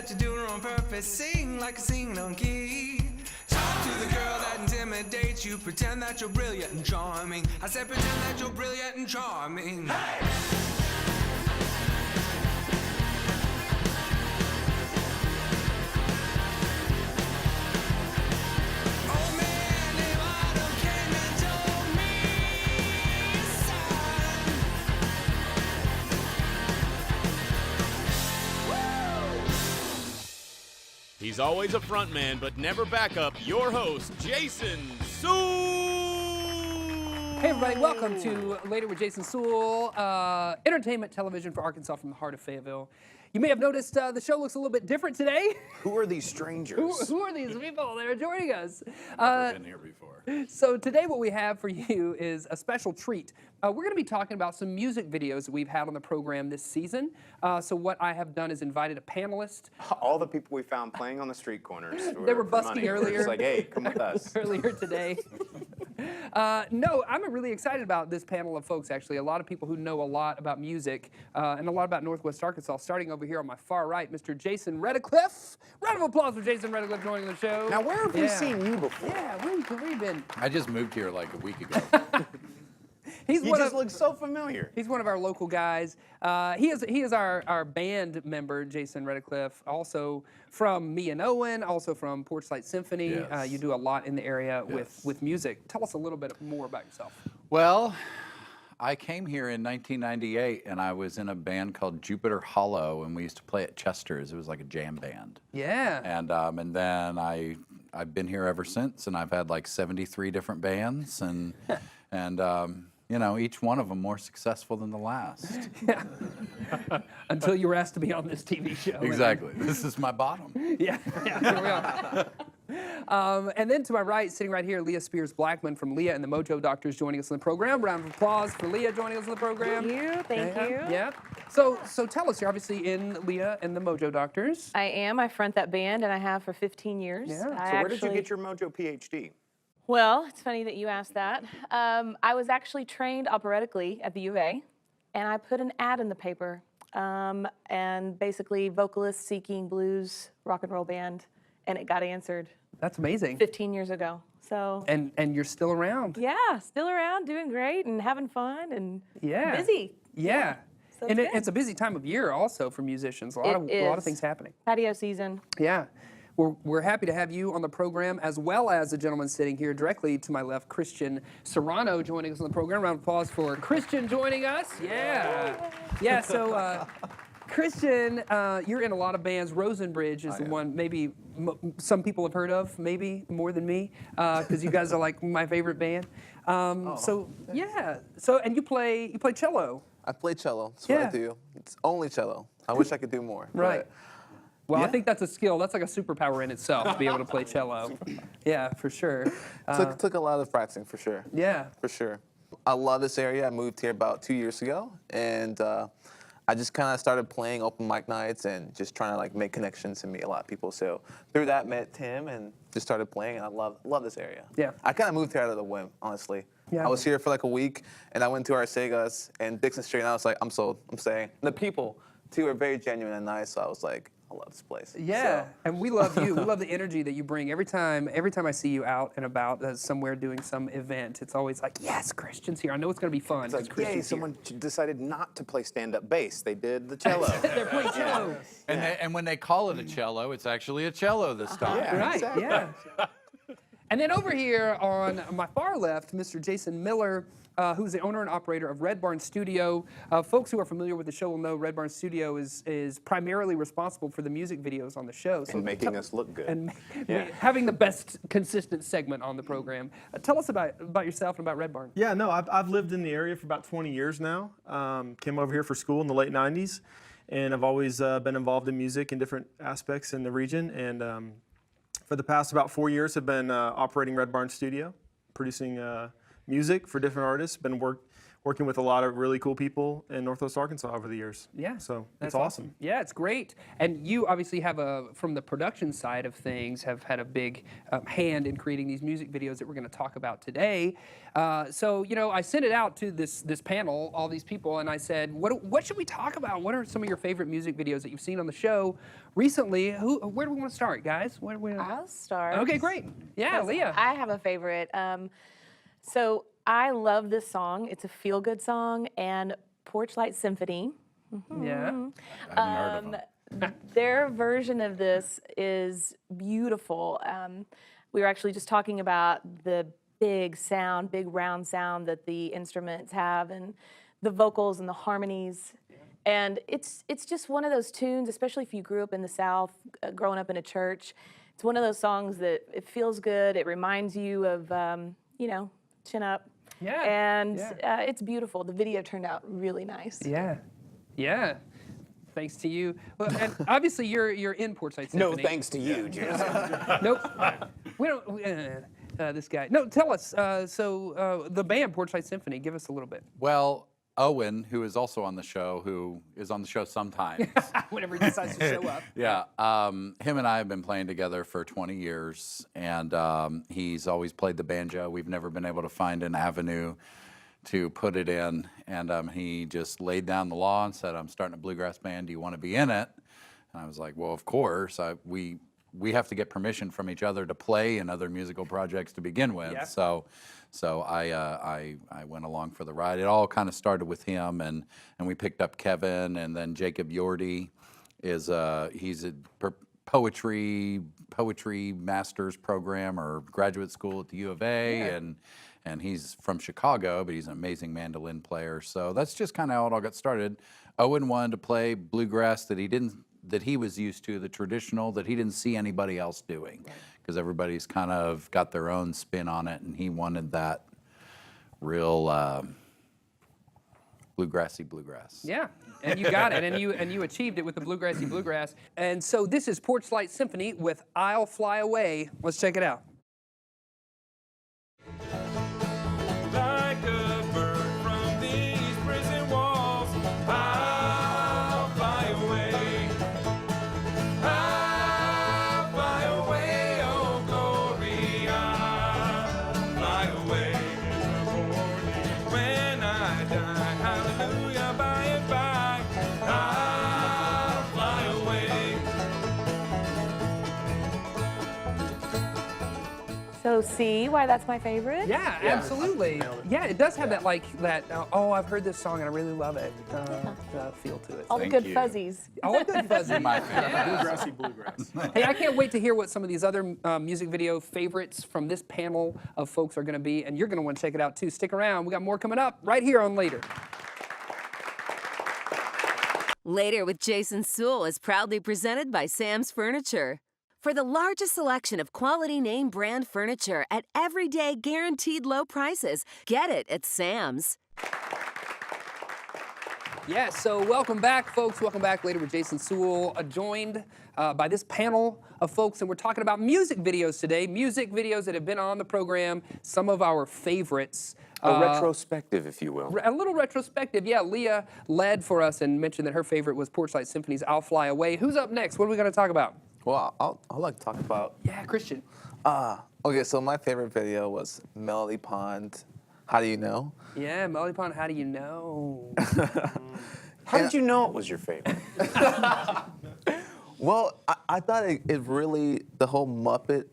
that you do it on purpose. Sing like a singing on key. Talk to the girl that intimidates you. Pretend that you're brilliant and charming. I said pretend that you're brilliant and charming. Hey! He's always a frontman, but never backup. Your host, Jason Suel. Hey, everybody. Welcome to Later with Jason Suel, entertainment television for Arkansas from the heart of Fayetteville. You may have noticed the show looks a little bit different today. Who are these strangers? Who are these people that are joining us? Never been here before. So today what we have for you is a special treat. We're going to be talking about some music videos that we've had on the program this season. So what I have done is invited a panelist. All the people we found playing on the street corners. They were busking earlier. It's like, hey, come with us. Earlier today. No, I'm really excited about this panel of folks, actually. A lot of people who know a lot about music and a lot about Northwest Arkansas. Starting over here on my far right, Mr. Jason Redicliffe. Round of applause for Jason Redicliffe joining the show. Now, where have we seen you before? Yeah, where have we been? I just moved here like a week ago. He just looks so familiar. He's one of our local guys. He is our band member, Jason Redicliffe, also from Me and Owen, also from Porchlight Symphony. Yes. You do a lot in the area with music. Tell us a little bit more about yourself. Well, I came here in 1998, and I was in a band called Jupiter Hollow, and we used to play at Chester's. It was like a jam band. Yeah. And then I've been here ever since, and I've had like 73 different bands, and you know, each one of them more successul than the last. Yeah. Until you were asked to be on this TV show. Exactly. This is my bottom. Yeah, here we are. And then to my right, sitting right here, Leah Spears-Blackman from Leah and the Mojo Doctors joining us in the program. Round of applause for Leah joining us in the program. Thank you. Yeah. So tell us, you're obviously in Leah and the Mojo Doctors. I am. I front that band, and I have for 15 years. Yeah. So where did you get your Mojo PhD? Well, it's funny that you asked that. I was actually trained operatically at the U of A, and I put an ad in the paper, and basically vocalists seeking blues rock and roll band, and it got answered. That's amazing. 15 years ago. So. And you're still around. Yeah, still around, doing great, and having fun, and busy. Yeah. So and it's it's a busy time of year also for musicians. A lot of things happening. Patio season. Yeah. We're happy to have you on the program, as well as the gentleman sitting here directly to my left, Christian Serrano, joining us on the program. Round of applause for Christian joining us. Yeah. Yeah, so Christian, you're in a lot of bands. Rosenbridge is the one maybe some people have heard of, maybe more than me, because you guys are like my favorite band. So, yeah. So, and you play cello. I play cello. That's what I do. It's only cello. I wish I could do more. Right. Well, I think that's a skill. That's like a superpower in itself, to be able to play cello. Yeah, for sure. Took a lot of practicing, for sure. Yeah. For sure. I love this area. I moved here about 2 years ago, and I just kind of started playing open mic nights and just trying to like make connections and meet a lot of people. So through that, met Tim and just started playing, and I love this area. Yeah. I kind of moved here out of the whim, honestly. Yeah. I was here for like a week, and I went to Arcegas and Dixon Street, and I was like, I'm sold. I'm staying. And the people, too, are very genuine and nice, so I was like, I love this place. Yeah, so. and we love you. We love the energy that you bring every time I see you out and about somewhere doing some event. It's always like, yes, Christian's here. I know it's going to be fun. It's like, Christian's yay, someone decided not to play stand-up bass. They did the cello. They're playing cello. And when they call it a cello, it's actually a cello this time. Yeah, Right, exactly. yeah. And then over here on my far left, Mr. Jason Miller, who's the owner and operator of Red Barn Studio. Folks who are familiar with the show will know Red Barn Studio is primarily responsible for the music videos on the show. And making us look good. And having the best consistent segment on the program. Tell us about yourself and about Red Barn. Yeah, no, I've lived in the area for about 20 years now. Came over here for school in the late 90s, and I've always been involved in music in different aspects in the region. And for the past about 4 years, have been operating Red Barn Studio, producing music for different artists. Been worked working with a lot of really cool people in Northwest Arkansas over the years. Yeah. So That's it's awesome. Yeah, it's great. And you obviously have from the production side of things, have had a big hand in creating these music videos that we're going to talk about today. So, you know, I sent it out to this panel, all these people, and I said, what should we talk about? What are some of your favorite music videos that you've seen on the show recently? Where do we want to start, guys? I'll start. Okay, great. Yeah, Leah. I have a favorite. So I love this song. It's a feel-good song, and Porch Light Symphony. Yeah. I haven't heard of them. Their version of this is beautiful. We were actually just talking about the big sound, big round sound that the instruments have, and the vocals and the harmonies. And it's just one of those tunes, especially if you grew up in the South, growing up in a church. It's one of those songs that it feels good. It reminds you of, you know, chin up. Yeah. And it's beautiful. The video turned out really nice. Yeah. Yeah. Thanks to you. Well, and obviously you're in Portside Symphony. No thanks to you, Jason. Nope. We don't. This guy. No, tell us. So the band Portside Symphony. Give us a little bit. Well, Owen, who is also on the show, who is on the show sometimes. Whenever he decides to show up. Yeah, him and I have been playing together for 20 years, and he's always played the banjo. We've never been able to find an avenue to put it in, and he just laid down the law and said, "I'm starting a bluegrass band. Do you want to be in it?" And I was like, "Well, of course. We have to get permission from each other to play in other musical projects to begin with." Yeah. So I went along for the ride. It all kind of started with him, and we picked up Kevin, and then Jacob Yordy is he's a poetry master's program or graduate school at the U of A, and he's from Chicago, but he's an amazing mandolin player. So that's just kind of how it all got started. Owen wanted to play bluegrass that he was used to, the traditional, that he didn't see anybody else doing, because everybody's kind of got their own spin on it, and he wanted that real bluegrassy bluegrass. Yeah, and you got it, and you achieved it with the bluegrassy bluegrass. And so this is Porch Light Symphony with "I'll Fly Away." Let's check it out. Like a bird from these prison walls, I'll fly away. I'll fly away, oh glory, I'll fly away in the morning. When I die, hallelujah, by and by, I'll fly away. So see why that's my favorite? Yeah, absolutely. Yeah, it does have that oh, I've heard this song and I really love it feel to it. All the Thank good you. fuzzies. All the good fuzzy. My favorite. Bluegrassy bluegrass. Hey, I can't wait to hear what some of these other music video favorites from this panel of folks are going to be, and you're going to want to check it out too. Stick around. We got more coming up right here on Later. Later with Jason Suel is proudly presented by Sam's Furniture. For the largest selection of quality name brand furniture at everyday guaranteed low prices, get it at Sam's. Yeah, so welcome back, folks. Welcome back. Later with Jason Suel, joined by this panel of folks, and we're talking about music videos today. Music videos that have been on the program, some of our favorites. A retrospective, if you will. A little retrospective, yeah. Leah led for us and mentioned that her favorite was Porch Light Symphony's "I'll Fly Away." Who's up next? What are we going to talk about? Well, I'd like to talk about. Yeah, Christian. Okay, so my favorite video was Melody Pond. How do you know? Yeah, Melody Pond, How Do You Know? How did you know it was your favorite? Well, I thought it really, the whole Muppet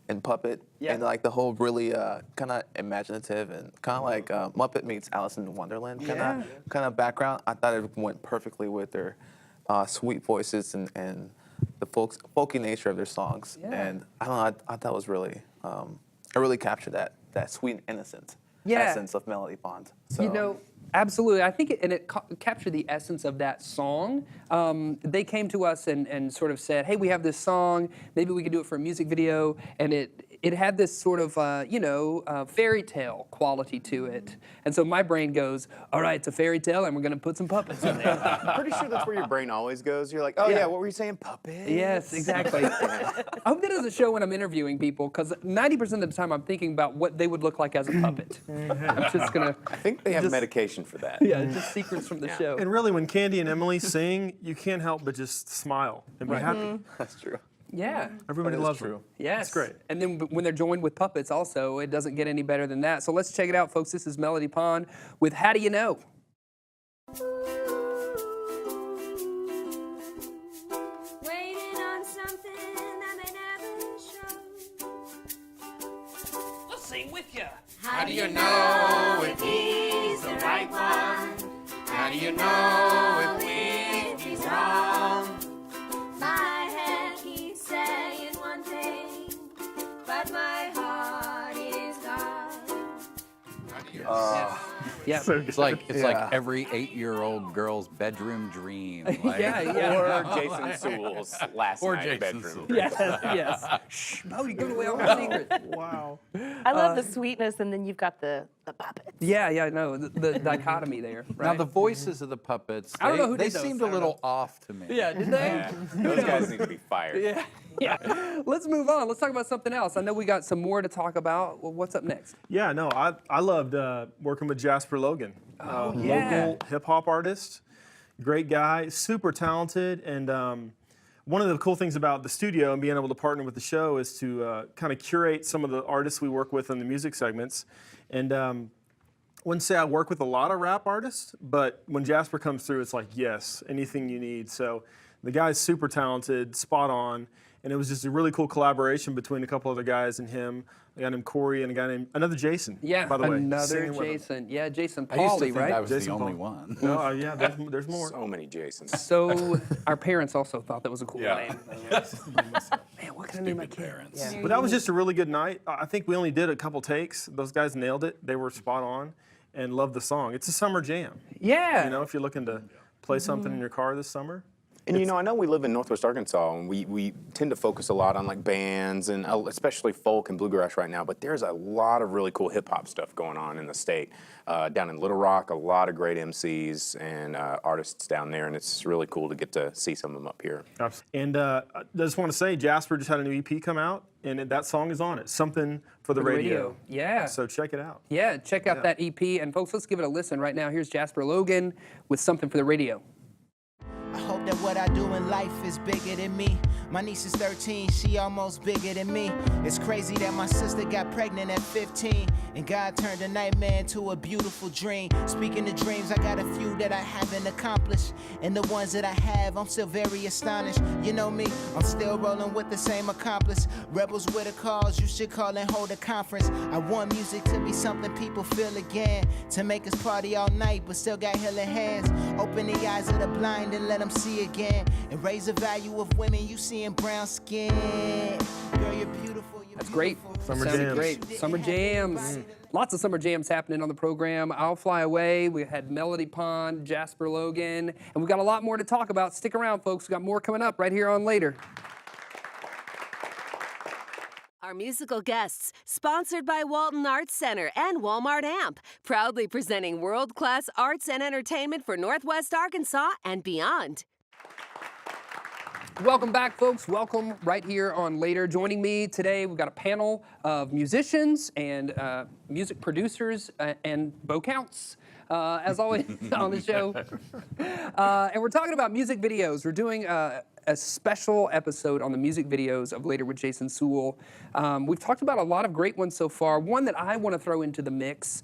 and puppet, Yeah. and like the whole really kind of imaginative and kind of like Muppet meets Alice in Wonderland kind of background. I thought it went perfectly with their sweet voices and the folky nature of their songs. Yeah. And I don't know, I thought it was really, it really captured that sweet and innocent essence of Melody Pond. So, You know, absolutely. I think it captured the essence of that song. They came to us and sort of said, hey, we have this song. Maybe we could do it for a music video. And it it had this sort of, fairy tale quality to it. And so my brain goes, all right, it's a fairy tale, and we're going to put some puppets in there. I'm pretty sure that's where your brain always goes. You're like, oh yeah, what were you saying, puppets? Yes, exactly. I hope that doesn't show when I'm interviewing people, because 90% of the time I'm thinking about what they would look like as a puppet. I'm just going to... I think they have medication for that. Yeah, just secrets from the show. And really, when Candy and Emily sing, you can't help but just smile and be happy. That's true. Yeah. Everybody loves them. Yes. It's great. And then when they're joined with puppets also, it doesn't get any better than that. So let's check it out, folks. This is Melody Pond with How Do You Know? Waiting on something that may never show. Let's sing with you. How do you know if he's the right one? How do you know if he's wrong? My head keeps saying one thing, but my heart is gone. Yeah. It's like every 8-year-old girl's bedroom dream. Like, Yeah. Or Jason Sewell's last Or night Jason bedroom. Yes, yes. Shh, Bodie, give away all my secrets. Wow. I love the sweetness, and then you've got the puppets. Yeah, no, the dichotomy there, right? Now the voices of the puppets, I don't know who they did those. seemed I a don't little off to me. Yeah, did they? Yeah, those guys need to be fired. Yeah. Let's move on. Let's talk about something else. I know we got some more to talk about. Well, what's up next? Yeah, no, I loved working with Jasper Logan, local hip hop artist, great guy, super talented, and one of the cool things about the studio and being able to partner with the show is to kind of curate some of the artists we work with in the music segments, and wouldn't say I work with a lot of rap artists, but when Jasper comes through, it's like yes, anything you need. So the guy's super talented, spot on. And it was just a really cool collaboration between a couple other guys and him. A guy named Corey and a guy named another Jason. Yeah, by the way, another singing with him. Jason. Yeah, Jason I used to Pauly, think right? I was Jason the only Paul. one. No, yeah, there's more. So many Jasons. So our parents also thought that was a cool name. Man, what can I name my kid? Parents. Yeah. But that was just a really good night. I think we only did a couple takes. Those guys nailed it. They were spot on and loved the song. It's a summer jam. Yeah. You know, if you're looking to play something in your car this summer. And I know we live in Northwest Arkansas, and we tend to focus a lot on like bands and especially folk and bluegrass right now. But there's a lot of really cool hip hop stuff going on in the state. Down in Little Rock, a lot of great MCs and artists down there, and it's really cool to get to see some of them up here. And I just want to say, Jasper just had a new EP come out, and that song is on it. Something for the radio. Yeah. So check it out. Yeah, check out that EP. And folks, let's give it a listen right now. Here's Jasper Logan with Something for the Radio. I hope that what I do in life is bigger than me. My niece is 13, she almost bigger than me. It's crazy that my sister got pregnant at 15, and God turned a nightmare into a beautiful dream. Speaking of dreams, I got a few that I haven't accomplished, and the ones that I have, I'm still very astonished. You know me, I'm still rolling with the same accomplice. Rebels with a cause, you should call and hold a conference. I want music to be something people feel again, to make us party all night, but still got healing hands. Open the eyes of the blind and let them see again, and raise the value of women you see in brown skin. Girl, you're beautiful. That's great. Summer Sounded jams. great. Summer jams. Lots of summer jams happening on the program. I'll Fly Away. We had Melody Pond, Jasper Logan, and we've got a lot more to talk about. Stick around, folks. We've got more coming up right here on Later. Our musical guests, sponsored by Walton Arts Center and Walmart Amp, proudly presenting world-class arts and entertainment for Northwest Arkansas and beyond. Welcome back, folks. Welcome right here on Later. Joining me today, we've got a panel of musicians and music producers and bow counts, as always, on the show. And we're talking about music videos. We're doing a special episode on the music videos of Later with Jason Suel. We've talked about a lot of great ones so far. One that I want to throw into the mix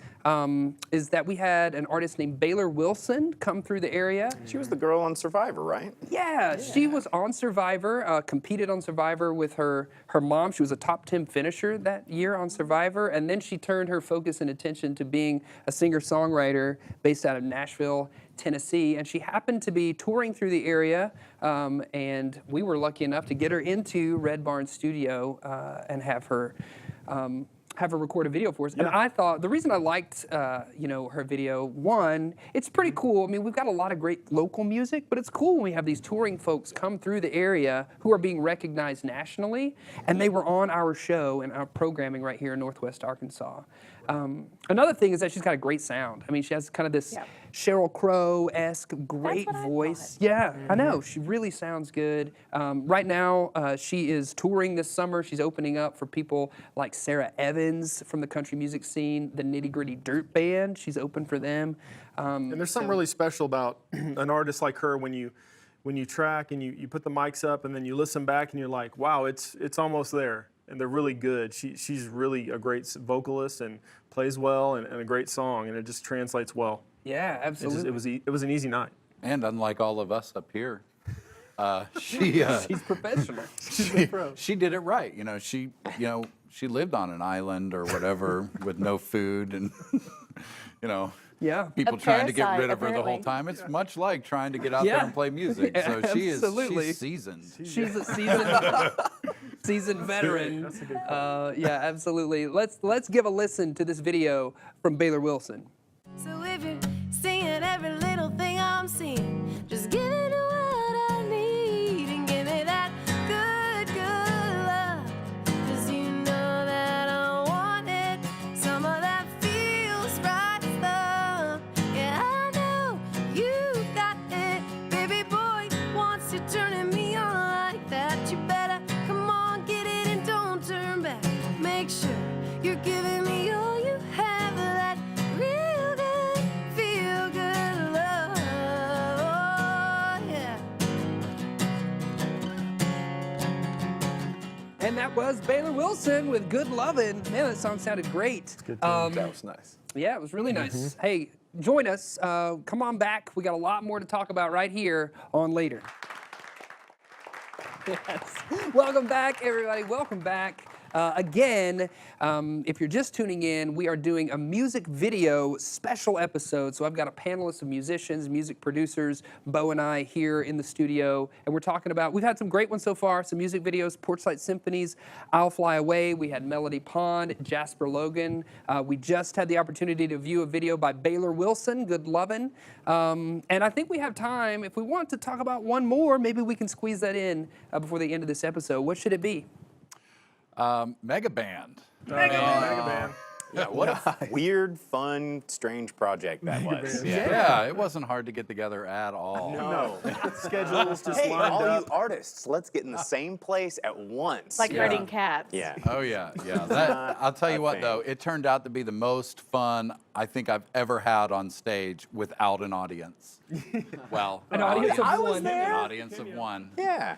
is that we had an artist named Baylor Wilson come through the area. She was the girl on Survivor, right? Yeah, she was on Survivor, competed on Survivor with her mom. She was a top 10 finisher that year on Survivor, and then she turned her focus and attention to being a singer-songwriter based out of Nashville, Tennessee, and she happened to be touring through the area, and we were lucky enough to get her into Red Barn Studio and have her have her record a video for us. And I thought the reason I liked, her video, one, it's pretty cool. I mean, we've got a lot of great local music, but it's cool when we have these touring folks come through the area who are being recognized nationally, and they were on our show and our programming right here in Northwest Arkansas. Another thing is that she's got a great sound. I mean, she has kind of this Sheryl Crow-esque great voice. Yeah, I know. She really sounds good. Right now, she is touring this summer. She's opening up for people like Sarah Evans from the country music scene, the Nitty Gritty Dirt Band. She's open for them. And there's something really special about an artist like her when you track and you put the mics up and then you listen back and you're like, wow, it's almost there. And they're really good. She's really a great vocalist and plays well and a great song, and it just translates well. Yeah, absolutely. It was an easy night. And unlike all of us up here, she's professional. She did it right. She lived on an island or whatever with no food and people trying to get rid of her the whole time. It's much like trying to get out there and play music. So she's seasoned. She's a seasoned veteran. That's a good call. Yeah, absolutely. Let's give a listen to this video from Baylor Wilson. So if you're seeing every little thing I'm seeing, just give it what I need and give me that good love. 'Cause you know that I want it, some of that feels right stuff. Yeah, I know you got it, baby boy. Once you're turning me on like that, you better come on, get it and don't turn back. Make sure you're giving me all you have, that real good, feel good love. Oh, yeah. And that was Baylor Wilson with Good Lovin'. Man, that song sounded great. That was nice. Yeah, it was really nice. Hey, join us. Come on back. We got a lot more to talk about right here on Later. Yes. Welcome back, everybody. Welcome back. Again, if you're just tuning in, we are doing a music video special episode. So I've got a panelist of musicians, music producers, Bo and I here in the studio, and we're talking about, we've had some great ones so far, some music videos, Porchlight Symphonies, I'll Fly Away, we had Melody Pond, Jasper Logan. We just had the opportunity to view a video by Baylor Wilson, Good Lovin'. And I think we have time, if we want to talk about one more, maybe we can squeeze that in before the end of this episode. What should it be? Mega Band. Mega Band. Yeah, what a weird, fun, strange project that was. Yeah, it wasn't hard to get together at all. No. Schedules just Hey, lined all up. you artists, let's get in the same place at once. Like herding cats. Yeah. Oh yeah. I'll tell you what though, it turned out to be the most fun I think I've ever had on stage without an audience. Well, An audience of I was one. there. An audience of one. Yeah.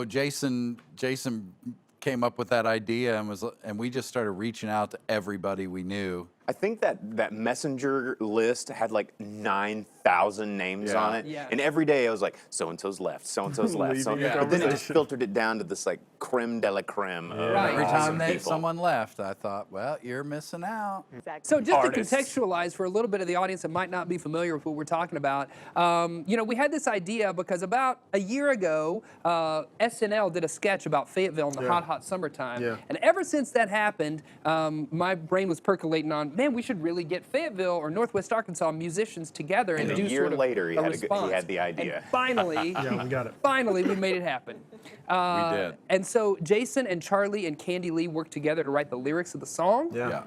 Jason came up with that idea and we just started reaching out to everybody we knew. I think that messenger list had like 9,000 names on it. Yeah. And every day I was like, so-and-so's left, so-and-so's left. Leaving the But then it just conversation. filtered it down to this like creme de la creme of Right. Every awesome time people. someone left, I thought, well, you're missing out. Exactly. So just Artists. to contextualize for a little bit of the audience that might not be familiar with what we're talking about, we had this idea because about a year ago, SNL did a sketch about Fayetteville in the hot, hot summertime. Yeah. And ever since that happened, my brain was percolating on, man, we should really get Fayetteville or Northwest Arkansas musicians together and And a do year sort of later, he a had response. he had the idea. And finally, Yeah, we got it. finally, we made it happen. We did. And so Jason and Charlie and Candy Lee worked together to write the lyrics of the song. Yeah.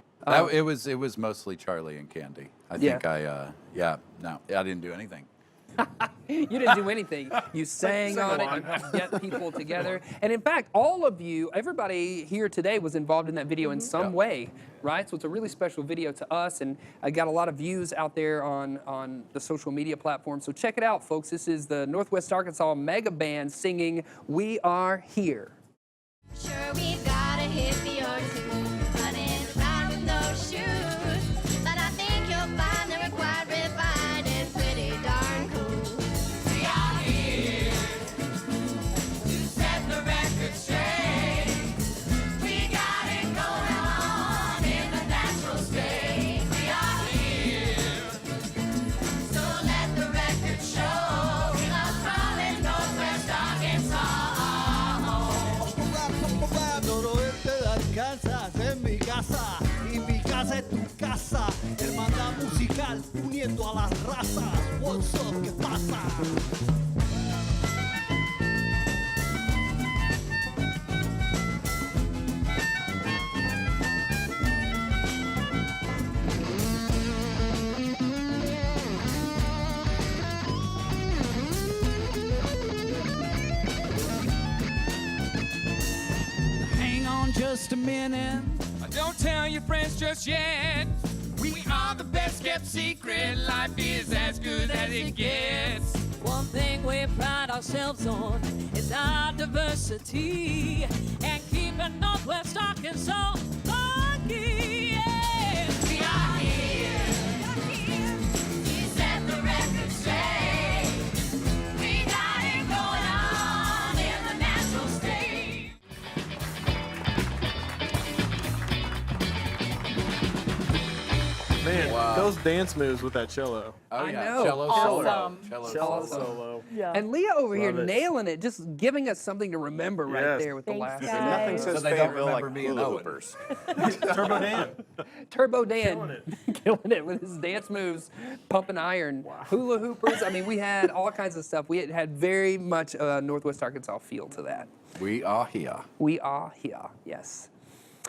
It was mostly Charlie and Candy. I think I didn't do anything. You didn't do anything. You sang on it. You helped get people together. And in fact, all of you, everybody here today was involved in that video in some way, right? So it's a really special video to us, and I got a lot of views out there on the social media platform. So check it out, folks. This is the Northwest Arkansas Mega Band singing "We Are Here." Sure, we've got a hippie or two running around with no shoes, but I think you'll find the required refined and pretty darn cool. We are here to set the record straight. We got it going on in the natural state. We are here, so let the record show. We love crawling Northwest Arkansas. viendo a las razas. What's up, ¿qué pasa? Hang on just a minute. Don't tell your friends just yet. We are the best kept secret. Life is as good as it gets. One thing we pride ourselves on is our diversity and keeping Northwest Arkansas lucky. Yeah. We are here. You set the record straight. We got it going on in the natural state. Man, those dance moves with that cello. Oh I yeah, know. cello Awesome. solo. Cello Cello solo. solo. Yeah. And Leah over here Love it. nailing it, just giving us something to remember right Yes. there with the Thanks, last. guys. Nothing So says they don't Fayetteville like remember me and hula Owen. hoopers. Turbo Dan. Turbo Dan Killing killing it with his dance moves, pumping iron, hula hoopers. I mean, we had all kinds of stuff. We had very much a Northwest Arkansas feel to that. We are here. We are here, yes.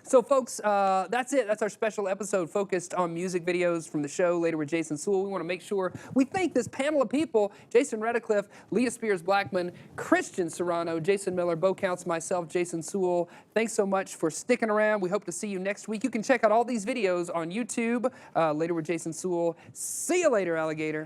So, folks, that's it. That's our special episode focused on music videos from the show Later with Jason Suel. We want to make sure we thank this panel of people: Jason Redicliffe, Leah Spears-Blackman, Christian Serrano, Jason Miller, Bo Counts, myself, Jason Suel. Thanks so much for sticking around. We hope to see you next week. You can check out all these videos on YouTube, Later with Jason Suel. See you later, alligator.